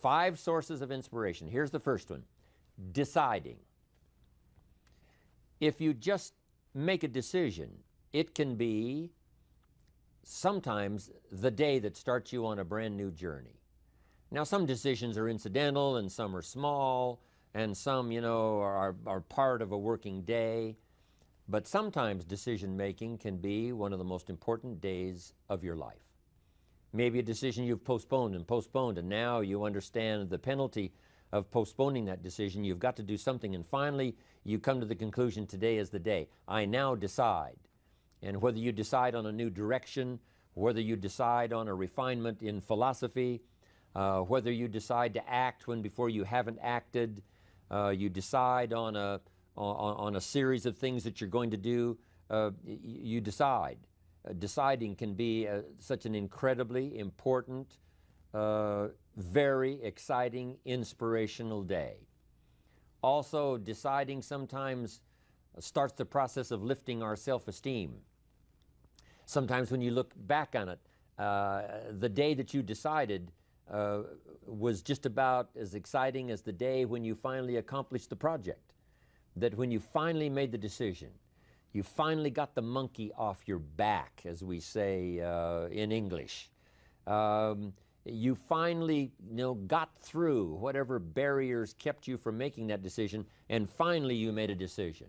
5 sources of inspiration. Here's the first one, deciding. If you just make a decision, it can be sometimes the day that starts you on a brand new journey. Now, some decisions are incidental and some are small and some, are part of a working day. But sometimes decision making can be one of the most important days of your life. Maybe a decision you've postponed, and now you understand the penalty of postponing that decision. You've got to do something, and finally you come to the conclusion, today is the day. I now decide. And whether you decide on a new direction, whether you decide on a refinement in philosophy, whether you decide to act when before you haven't acted, you decide on a series of things that you're going to do, you decide. Deciding can be such an incredibly important, very exciting, inspirational day. Also, deciding sometimes starts the process of lifting our self-esteem. Sometimes when you look back on it, the day that you decided was just about as exciting as the day when you finally accomplished the project. That when you finally made the decision, you finally got the monkey off your back, as we say in English. You finally got through whatever barriers kept you from making that decision, and finally you made a decision.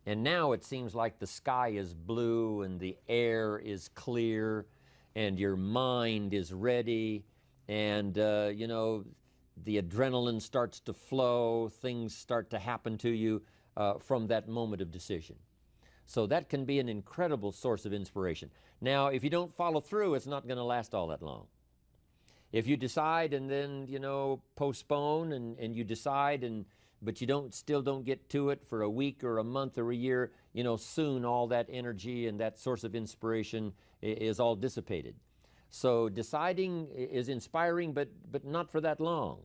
And now it seems like the sky is blue and the air is clear and your mind is ready, and the adrenaline starts to flow, things start to happen to you from that moment of decision. So that can be an incredible source of inspiration. Now, if you don't follow through, it's not going to last all that long. If you decide and then, postpone and you decide, but you still don't get to it for a week or a month or a year, soon all that energy and that source of inspiration is all dissipated. So deciding is inspiring, but not for that long.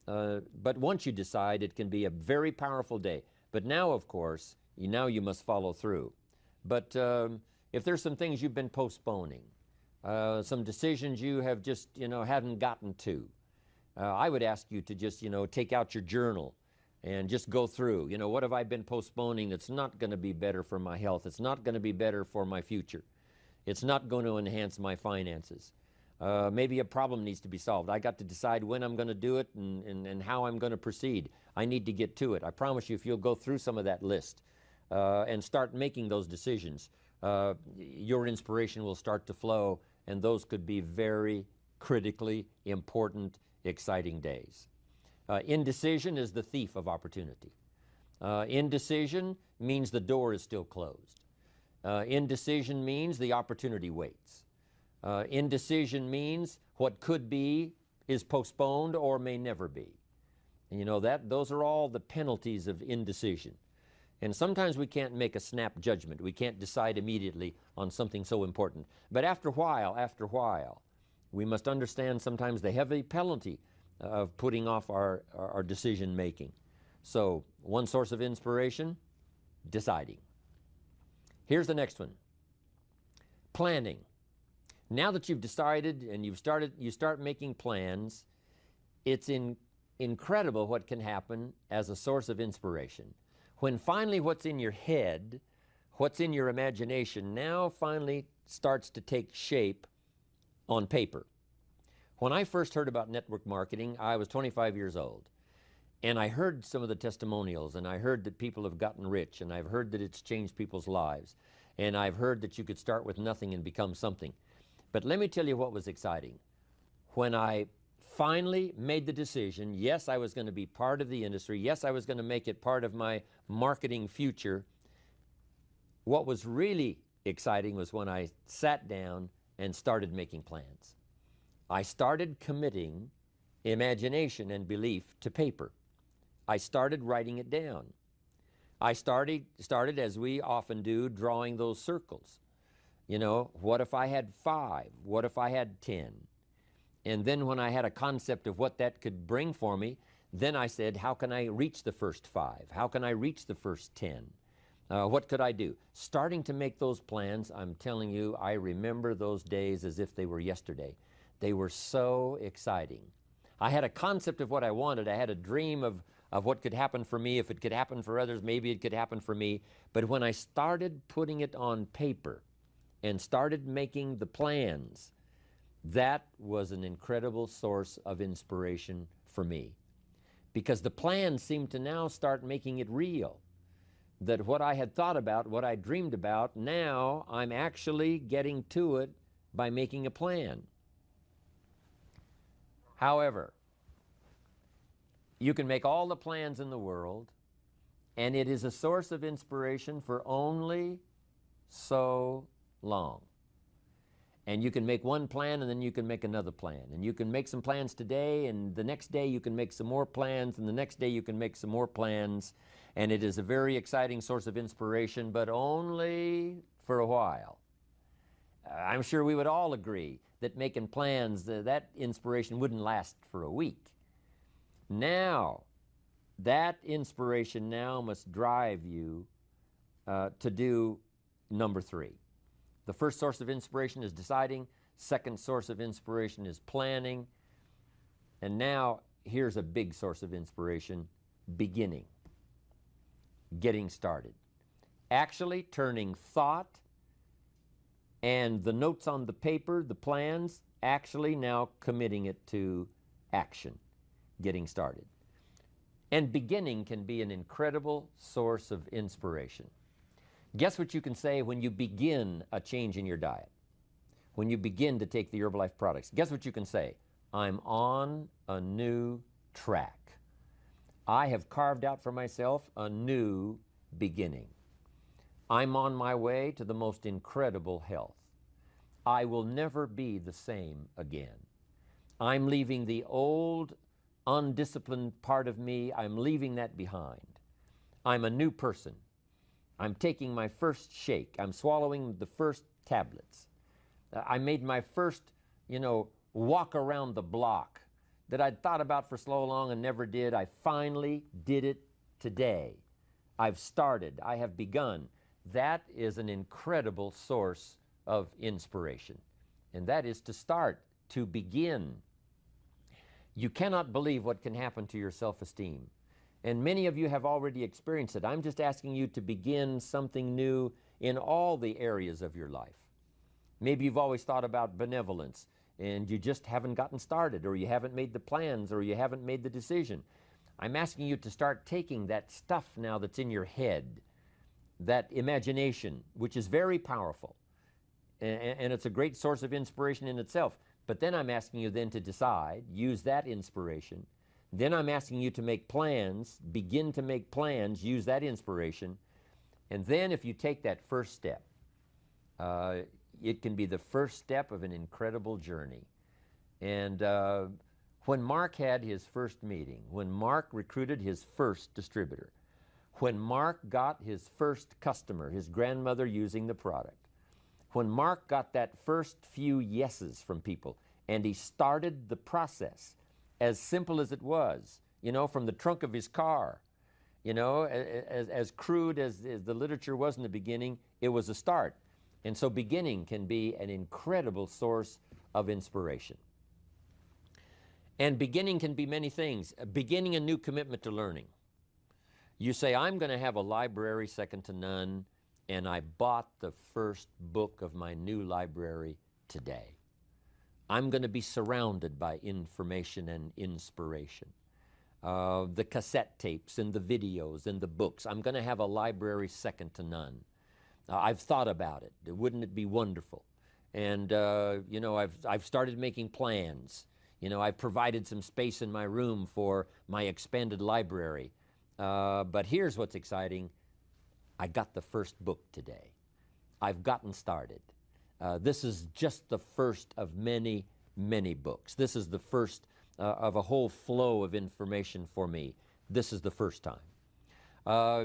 But once you decide, it can be a very powerful day. But now, of course, now you must follow through. But if there's some things you've been postponing, some decisions you have just, hadn't gotten to, I would ask you to just, take out your journal and just go through, what have I been postponing that's not going to be better for my health? It's not going to be better for my future. It's not going to enhance my finances. Maybe a problem needs to be solved. I got to decide when I'm going to do it and how I'm going to proceed. I need to get to it. I promise you, if you'll go through some of that list and start making those decisions, your inspiration will start to flow, and those could be very critically important, exciting days. Indecision is the thief of opportunity. Indecision means the door is still closed. Indecision means the opportunity waits. Indecision means what could be is postponed or may never be. And those are all the penalties of indecision. And sometimes we can't make a snap judgment. We can't decide immediately on something so important. But after a while, we must understand sometimes the heavy penalty of putting off our decision making. So, one source of inspiration, deciding. Here's the next one, planning. Now that you've decided and you start making plans, it's incredible what can happen as a source of inspiration. When finally what's in your head, what's in your imagination, now finally starts to take shape on paper. When I first heard about network marketing, I was 25 years old. And I heard some of the testimonials, and I heard that people have gotten rich, and I've heard that it's changed people's lives. And I've heard that you could start with nothing and become something. But let me tell you what was exciting. When I finally made the decision, yes, I was going to be part of the industry, yes, I was going to make it part of my marketing future, what was really exciting was when I sat down and started making plans. I started committing imagination and belief to paper. I started writing it down. I started, as we often do, drawing those circles. What if I had 5? What if I had 10? And then when I had a concept of what that could bring for me, then I said, how can I reach the first 5? How can I reach the first 10? What could I do? Starting to make those plans, I'm telling you, I remember those days as if they were yesterday. They were so exciting. I had a concept of what I wanted. I had a dream of what could happen for me. If it could happen for others, maybe it could happen for me. But when I started putting it on paper and started making the plans, that was an incredible source of inspiration for me. Because the plans seemed to now start making it real. That what I had thought about, what I dreamed about, now I'm actually getting to it by making a plan. However, you can make all the plans in the world, and it is a source of inspiration for only so long. And you can make one plan, and then you can make another plan. And you can make some plans today, and the next day you can make some more plans, and the next day you can make some more plans. And it is a very exciting source of inspiration, but only for a while. I'm sure we would all agree that making plans, that inspiration wouldn't last for a week. Now, that inspiration now must drive you to do number 3. The first source of inspiration is deciding. Second source of inspiration is planning. And now, here's a big source of inspiration, beginning. Getting started. Actually turning thought and the notes on the paper, the plans, actually now committing it to action. Getting started. And beginning can be an incredible source of inspiration. Guess what you can say when you begin a change in your diet? When you begin to take the Herbalife products, guess what you can say? I'm on a new track. I have carved out for myself a new beginning. I'm on my way to the most incredible health. I will never be the same again. I'm leaving the old, undisciplined part of me. I'm leaving that behind. I'm a new person. I'm taking my first shake. I'm swallowing the first tablets. I made my first, walk around the block that I'd thought about for so long and never did. I finally did it today. I've started. I have begun. That is an incredible source of inspiration. And that is to start, to begin. You cannot believe what can happen to your self-esteem. And many of you have already experienced it. I'm just asking you to begin something new in all the areas of your life. Maybe you've always thought about benevolence and you just haven't gotten started, or you haven't made the plans, or you haven't made the decision. I'm asking you to start taking that stuff now that's in your head, that imagination, which is very powerful, and it's a great source of inspiration in itself. But then I'm asking you then to decide, use that inspiration. Then I'm asking you to make plans, begin to make plans, use that inspiration. And then if you take that first step, it can be the first step of an incredible journey. And when Mark had his first meeting, when Mark recruited his first distributor, when Mark got his first customer, his grandmother using the product, when Mark got that first few yeses from people, and he started the process, as simple as it was, from the trunk of his car, as crude as the literature was in the beginning, it was a start. And so beginning can be an incredible source of inspiration. And beginning can be many things. Beginning a new commitment to learning. You say, I'm going to have a library second to none, and I bought the first book of my new library today. I'm going to be surrounded by information and inspiration. The cassette tapes and the videos and the books. I'm going to have a library second to none. I've thought about it. Wouldn't it be wonderful? And, I've started making plans. I've provided some space in my room for my expanded library. But here's what's exciting. I got the first book today. I've gotten started. This is just the first of many, many books. This is the first of a whole flow of information for me. This is the first time.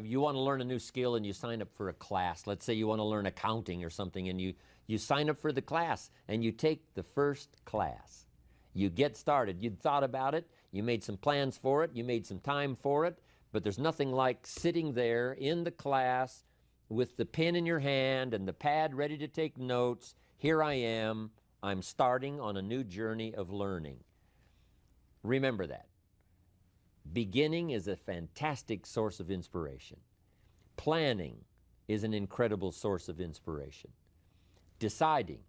You want to learn a new skill and you sign up for a class. Let's say you want to learn accounting or something, and you sign up for the class and you take the first class. You get started. You'd thought about it. You made some plans for it. You made some time for it. But there's nothing like sitting there in the class with the pen in your hand and the pad ready to take notes. Here I am. I'm starting on a new journey of learning. Remember that. Beginning is a fantastic source of inspiration. Planning is an incredible source of inspiration. Deciding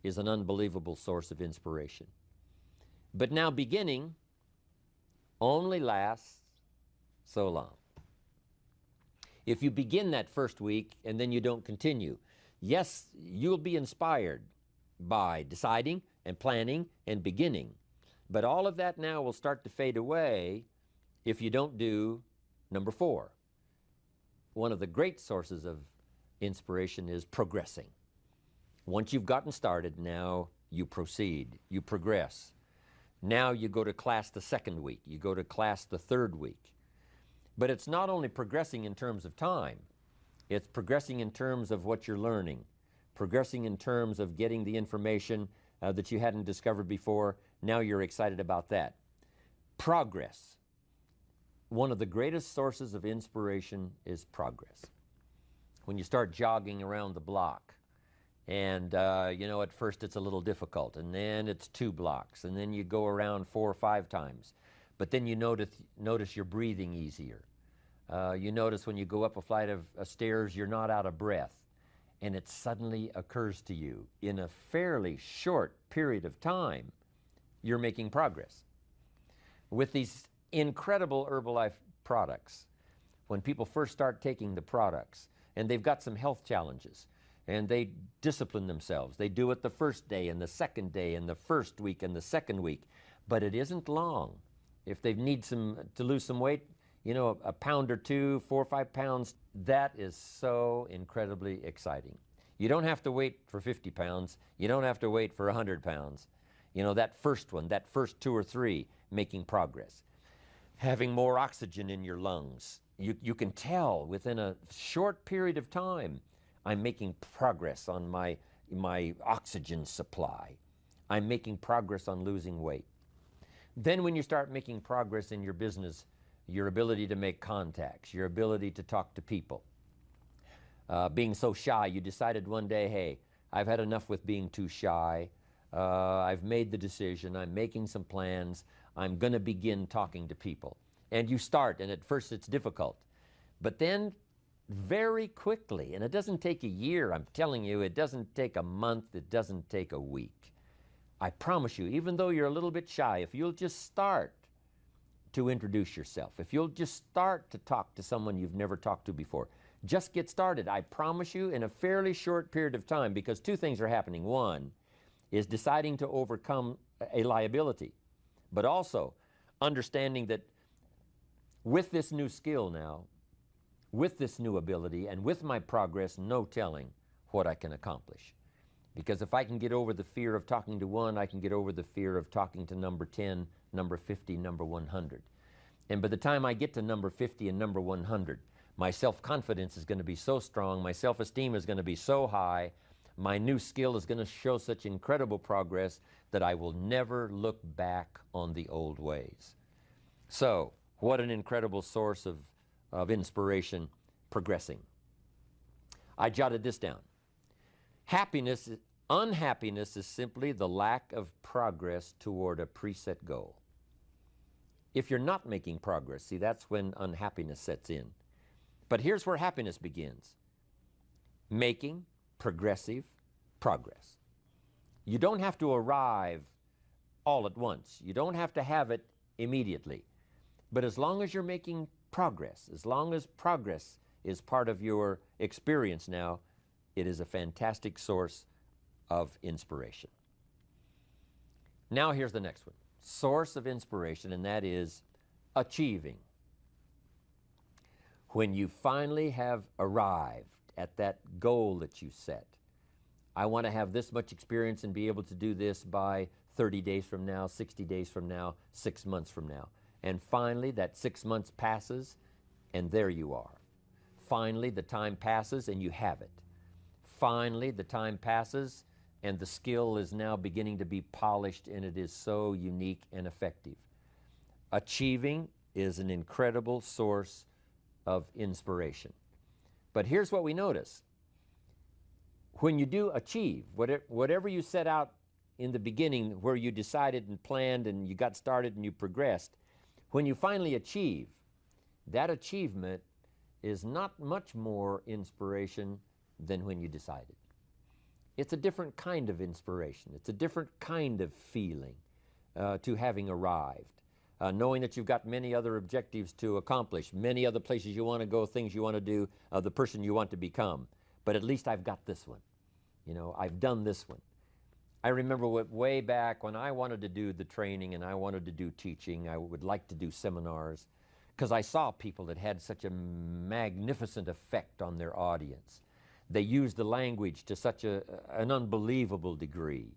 is an unbelievable source of inspiration. But now beginning only lasts so long. If you begin that first week and then you don't continue, yes, you'll be inspired by deciding and planning and beginning. But all of that now will start to fade away if you don't do number 4. One of the great sources of inspiration is progressing. Once you've gotten started, now you proceed, you progress. Now you go to class the second week, you go to class the third week. But it's not only progressing in terms of time, it's progressing in terms of what you're learning, progressing in terms of getting the information that you hadn't discovered before. Now you're excited about that. Progress. One of the greatest sources of inspiration is progress. When you start jogging around the block, and at first it's a little difficult, and then it's 2 blocks, and then you go around 4 or 5 times. But then you notice you're breathing easier. You notice when you go up a flight of stairs, you're not out of breath. And it suddenly occurs to you, in a fairly short period of time, you're making progress. With these incredible Herbalife products, when people first start taking the products, and they've got some health challenges, and they discipline themselves. They do it the first day and the second day and the first week and the second week. But it isn't long. If they need to lose some weight, a pound or 2, 4 or 5 pounds, that is so incredibly exciting. You don't have to wait for 50 pounds. You don't have to wait for 100 pounds. That first one, that first 2 or 3, making progress. Having more oxygen in your lungs. You can tell within a short period of time, I'm making progress on my oxygen supply. I'm making progress on losing weight. Then when you start making progress in your business, your ability to make contacts, your ability to talk to people. Being so shy, you decided one day, hey, I've had enough with being too shy. I've made the decision. I'm making some plans. I'm going to begin talking to people. And you start, and at first it's difficult. But then very quickly, and it doesn't take a year, I'm telling you, it doesn't take a month, it doesn't take a week. I promise you, even though you're a little bit shy, if you'll just start to introduce yourself, if you'll just start to talk to someone you've never talked to before, just get started. I promise you, in a fairly short period of time, because 2 things are happening. One is deciding to overcome a liability, but also understanding that with this new skill now, with this new ability, and with my progress, no telling what I can accomplish. Because if I can get over the fear of talking to 1, I can get over the fear of talking to number 10, number 50, number 100. And by the time I get to number 50 and number 100, my self-confidence is going to be so strong, my self-esteem is going to be so high, my new skill is going to show such incredible progress that I will never look back on the old ways. So, what an incredible source of inspiration, progressing. I jotted this down. Unhappiness is simply the lack of progress toward a preset goal. If you're not making progress, see, that's when unhappiness sets in. But here's where happiness begins. Making progressive progress. You don't have to arrive all at once. You don't have to have it immediately. But as long as you're making progress, as long as progress is part of your experience now, it is a fantastic source of inspiration. Now here's the next one. Source of inspiration, and that is achieving. When you finally have arrived at that goal that you set, I want to have this much experience and be able to do this by 30 days from now, 60 days from now, 6 months from now. And finally, that 6 months passes, and there you are. Finally, the time passes, and you have it. Finally, the time passes, and the skill is now beginning to be polished, and it is so unique and effective. Achieving is an incredible source of inspiration. But here's what we notice. When you do achieve, whatever you set out in the beginning where you decided and planned and you got started and you progressed, when you finally achieve, that achievement is not much more inspiration than when you decided. It's a different kind of inspiration. It's a different kind of feeling to having arrived. Knowing that you've got many other objectives to accomplish, many other places you want to go, things you want to do, the person you want to become. But at least I've got this one. You know, I've done this one. I remember way back when I wanted to do the training and I wanted to do teaching, I would like to do seminars, because I saw people that had such a magnificent effect on their audience. They used the language to such an unbelievable degree.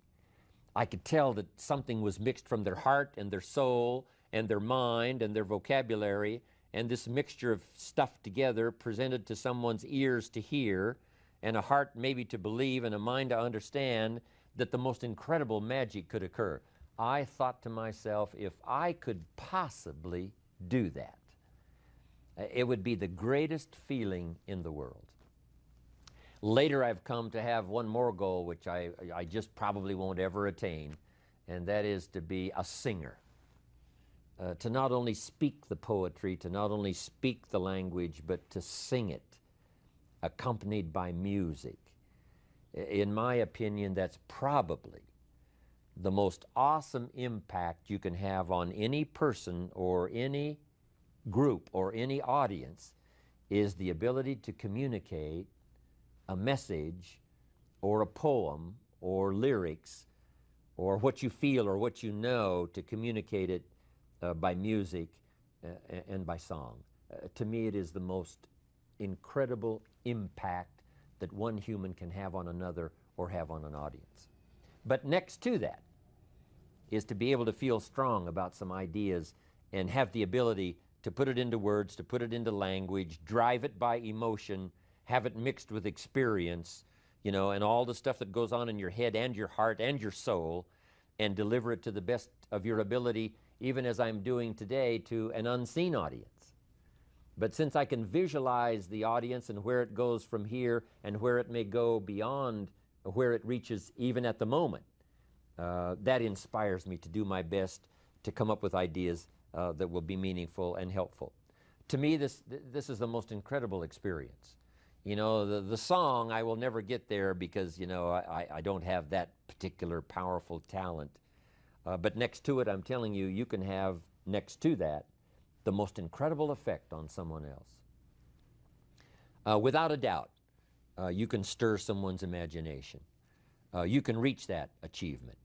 I could tell that something was mixed from their heart and their soul and their mind and their vocabulary, and this mixture of stuff together presented to someone's ears to hear and a heart maybe to believe and a mind to understand, that the most incredible magic could occur. I thought to myself, if I could possibly do that, it would be the greatest feeling in the world. Later I've come to have one more goal, which I just probably won't ever attain, and that is to be a singer. To not only speak the poetry, to not only speak the language, but to sing it, accompanied by music. In my opinion, that's probably the most awesome impact you can have on any person or any group or any audience, is the ability to communicate a message or a poem or lyrics or what you feel or what you know, to communicate it by music and by song. To me, it is the most incredible impact that one human can have on another or have on an audience. But next to that is to be able to feel strong about some ideas and have the ability to put it into words, to put it into language, drive it by emotion, have it mixed with experience, you know, and all the stuff that goes on in your head and your heart and your soul, and deliver it to the best of your ability, even as I'm doing today, to an unseen audience. But since I can visualize the audience and where it goes from here and where it may go beyond where it reaches even at the moment, that inspires me to do my best to come up with ideas that will be meaningful and helpful. To me, this is the most incredible experience. You know, the song, I will never get there because, you know, I don't have that particular powerful talent. But next to it, I'm telling you, you can have next to that the most incredible effect on someone else. Without a doubt, you can stir someone's imagination. You can reach that achievement.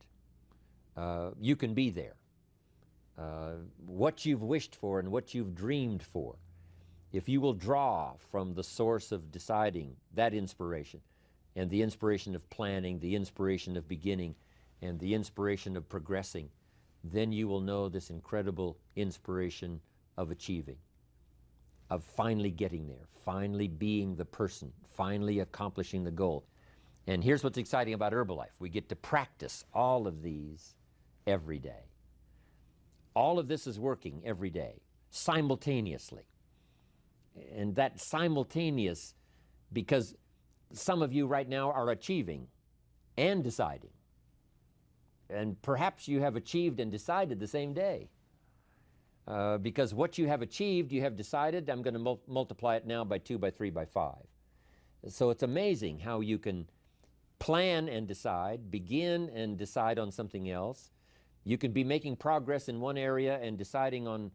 You can be there. What you've wished for and what you've dreamed for, if you will draw from the source of deciding, that inspiration, and the inspiration of planning, the inspiration of beginning, and the inspiration of progressing, then you will know this incredible inspiration of achieving, of finally getting there, finally being the person, finally accomplishing the goal. And here's what's exciting about Herbalife. We get to practice all of these every day. All of this is working every day, simultaneously. And that simultaneous, because some of you right now are achieving and deciding. And perhaps you have achieved and decided the same day. Because what you have achieved, you have decided, I'm going to multiply it now by 2, by 3, by 5. So it's amazing how you can plan and decide, begin and decide on something else. You can be making progress in one area and deciding on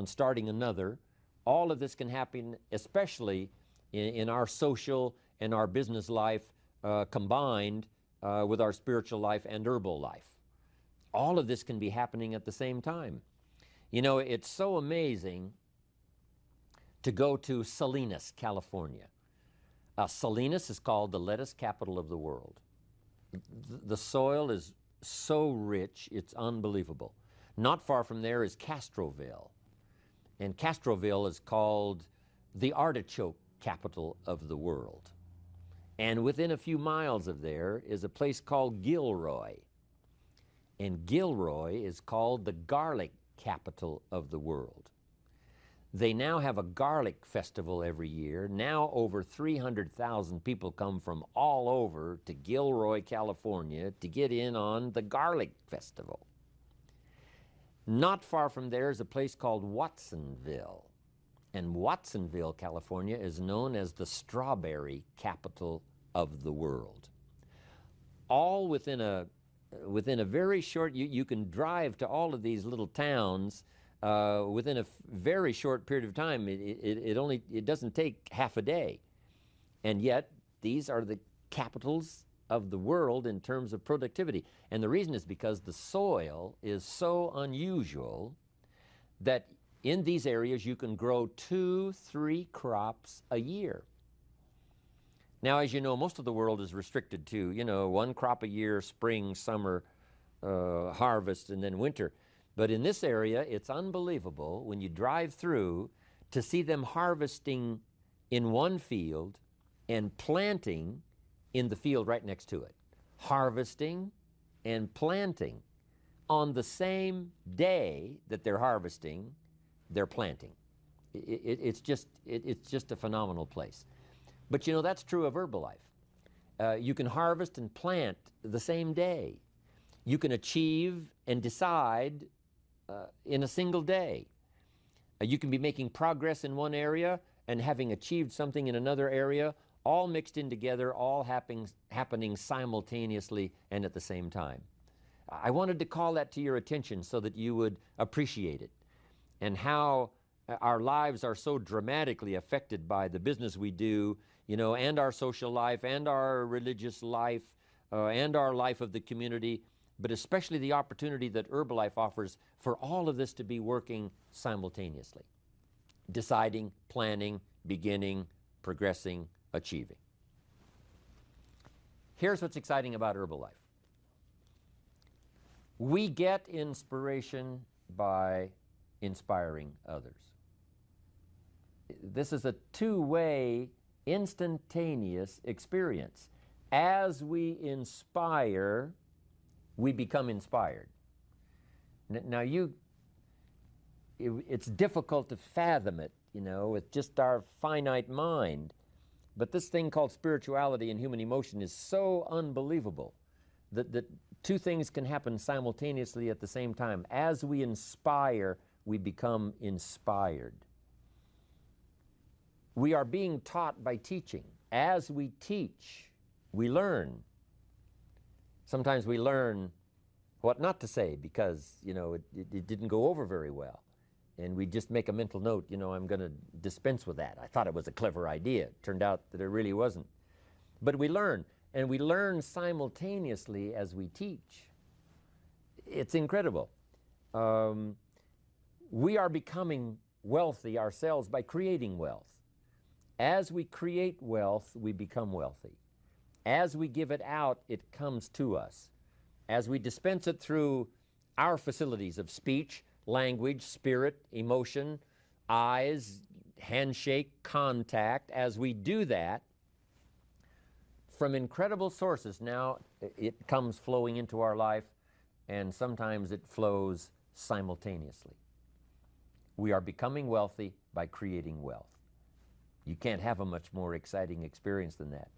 starting another. All of this can happen, especially in our social and our business life combined with our spiritual life and herbal life. All of this can be happening at the same time. You know, it's so amazing to go to Salinas, California. Salinas is called the lettuce capital of the world. The soil is so rich, it's unbelievable. Not far from there is Castroville. And Castroville is called the artichoke capital of the world. And within a few miles of there is a place called Gilroy. And Gilroy is called the garlic capital of the world. They now have a garlic festival every year. Now over 300,000 people come from all over to Gilroy, California to get in on the garlic festival. Not far from there is a place called Watsonville. And Watsonville, California is known as the strawberry capital of the world. All within a very short, you can drive to all of these little towns within a very short period of time. It doesn't take half a day. And yet, these are the capitals of the world in terms of productivity. And the reason is because the soil is so unusual that in these areas you can grow 2-3 crops a year. Now, as you know, most of the world is restricted to, one crop a year, spring, summer, harvest, and then winter. But in this area, it's unbelievable when you drive through to see them harvesting in one field and planting in the field right next to it. Harvesting and planting. On the same day that they're harvesting, they're planting. It's just a phenomenal place. But that's true of Herbalife. You can harvest and plant the same day. You can achieve and decide in a single day. You can be making progress in one area and having achieved something in another area, all mixed in together, all happening simultaneously and at the same time. I wanted to call that to your attention so that you would appreciate it, and how our lives are so dramatically affected by the business we do, and our social life, and our religious life, and our life of the community, but especially the opportunity that Herbalife offers for all of this to be working simultaneously. Deciding, planning, beginning, progressing, achieving. Here's what's exciting about Herbalife. We get inspiration by inspiring others. This is a two-way, instantaneous experience. As we inspire, we become inspired. Now it's difficult to fathom it, with just our finite mind. But this thing called spirituality and human emotion is so unbelievable that two things can happen simultaneously at the same time. As we inspire, we become inspired. We are being taught by teaching. As we teach, we learn. Sometimes we learn what not to say because, it didn't go over very well. And we just make a mental note, I'm going to dispense with that. I thought it was a clever idea. It turned out that it really wasn't. But we learn, and we learn simultaneously as we teach. It's incredible. We are becoming wealthy ourselves by creating wealth. As we create wealth, we become wealthy. As we give it out, it comes to us. As we dispense it through our facilities of speech, language, spirit, emotion, eyes, handshake, contact, as we do that, from incredible sources, now it comes flowing into our life, and sometimes it flows simultaneously. We are becoming wealthy by creating wealth. You can't have a much more exciting experience than that.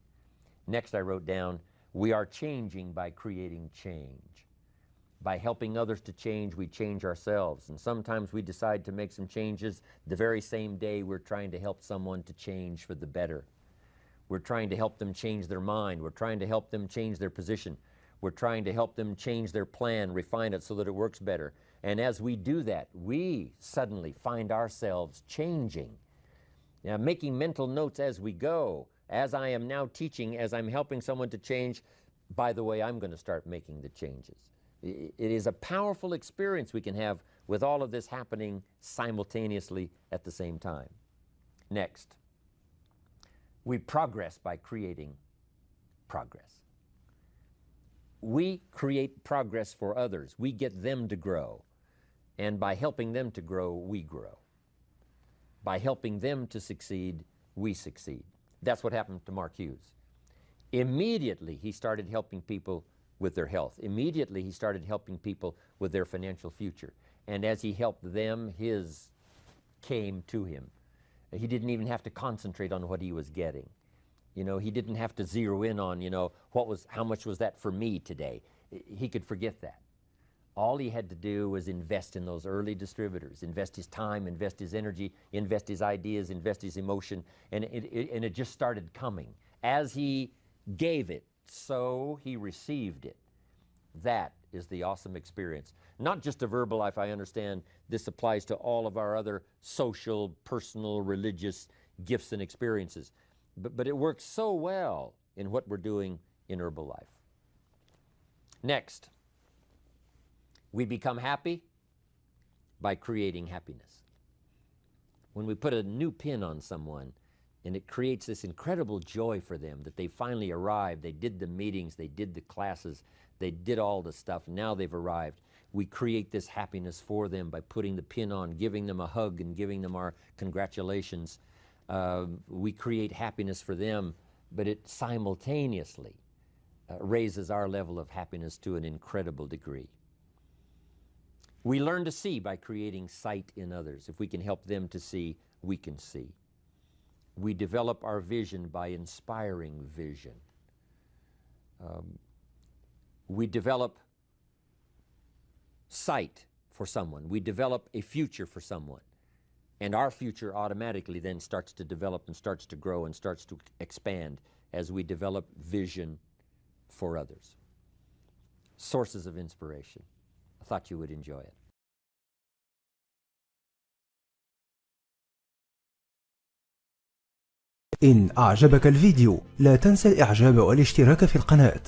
Next, I wrote down, we are changing by creating change. By helping others to change, we change ourselves. And sometimes we decide to make some changes the very same day we're trying to help someone to change for the better. We're trying to help them change their mind. We're trying to help them change their position. We're trying to help them change their plan, refine it so that it works better. And as we do that, we suddenly find ourselves changing. Now, making mental notes as we go. As I am now teaching, as I'm helping someone to change, by the way, I'm going to start making the changes. It is a powerful experience we can have with all of this happening simultaneously at the same time. Next, we progress by creating progress. We create progress for others. We get them to grow. And by helping them to grow, we grow. By helping them to succeed, we succeed. That's what happened to Mark Hughes. Immediately, he started helping people with their health. Immediately, he started helping people with their financial future. And as he helped them, his came to him. He didn't even have to concentrate on what he was getting. You know, he didn't have to zero in on, you know, how much was that for me today? He could forget that. All he had to do was invest in those early distributors, invest his time, invest his energy, invest his ideas, invest his emotion, and it just started coming. As he gave it, so he received it. That is the awesome experience. Not just a verbal life, I understand this applies to all of our other social, personal, religious gifts and experiences. But it works so well in what we're doing in Herbalife. Next, we become happy by creating happiness. When we put a new pin on someone and it creates this incredible joy for them that they finally arrived, they did the meetings, they did the classes, they did all the stuff, now they've arrived. We create this happiness for them by putting the pin on, giving them a hug and giving them our congratulations. We create happiness for them, but it simultaneously raises our level of happiness to an incredible degree. We learn to see by creating sight in others. If we can help them to see, we can see. We develop our vision by inspiring vision. We develop sight for someone. We develop a future for someone. And our future automatically then starts to develop and starts to grow and starts to expand as we develop vision for others. Sources of inspiration. I thought you would enjoy it. إن أعجبك الفيديو لا تنسى الإعجاب والاشتراك في القناة.